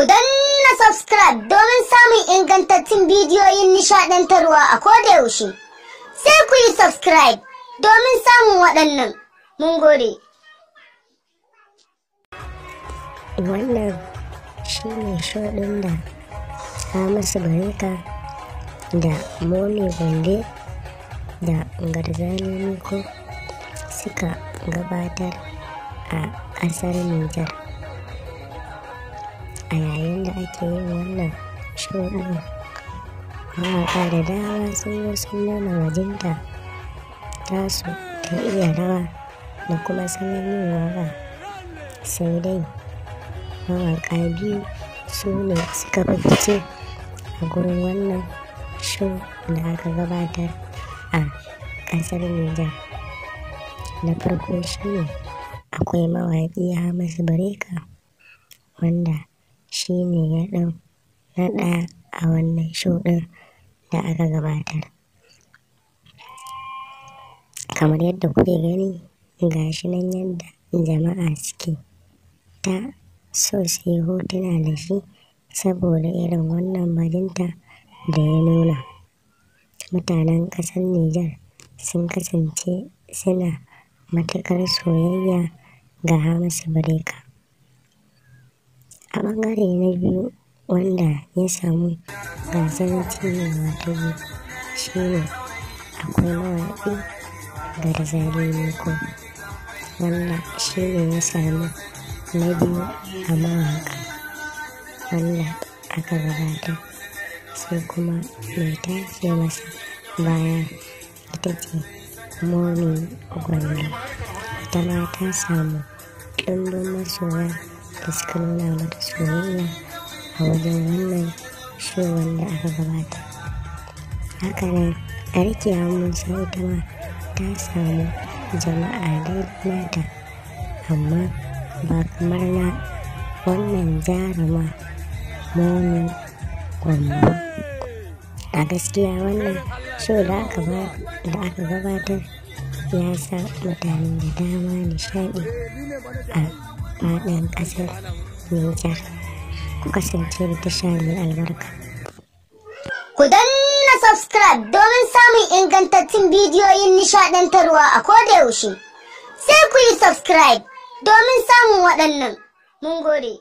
Ku danna subscribe domin samun ingantattun bidiyoyin nishaɗantarwa a koda yaushe. Sai ku yi subscribe domin samun waɗannan. Mun gode. Wannan shi ne show ɗin da Hamisu Breaker da Momi Gombe da Garzali Miko suka gabatar a ƙasar Nijar. A yayin da ake yin wannan show ɗin, mawaƙa da dama sun yi sun nuna bajinta tasu ta iya rawa da kuma salon yin waƙa. Sai dai mawaƙa biyu su ne suka fi fice a gurin wannan show da aka gabatar a ƙasar Nijar. Na farko shi ne akwai mawaƙi Hamisu Breaker, wanda shi ne ya ɗau na ɗaya a wannan show ɗin da aka gabatar. Kamar yadda kuke gani, ga shi nan yadda jama'a suke ta so su yi hotuna da shi saboda irin wannan bajinta da ya nuna. Mutanen ƙasar Nijar sun kasance suna matuƙar soyayya ga Hamisu Breaker. A ɓangare na biyu wanda ya samu gasar cinyewa ta biyu shi ne akwai mawaƙi Garzali Miko, wanda shi ne ya samu na biyu a mawaƙa wanda aka gabatar. Sai kuma mai tace masa baya ita ce Momi Gombe. Ita ma ta samu ɗumbin masoya da suka nuna mata soyayya a wajen wannan show wanda aka gabatar. Hakanan Rakiya Musa ita ma ta samu jama'a daidai nata, amma ba kamar na wannan jaruma Momi Gombe. A gaskiya wannan show da aka gabatar ya sa mutane da dama nishaɗi a faɗin ƙasar Nijar. Ku kasance da tasha mai albarka. Ku danna subscribe domin samun ingantattun bidiyoyin nishaɗantarwa a koda yaushe. Sai ku yi subscribe domin samun waɗannan. Mun gode.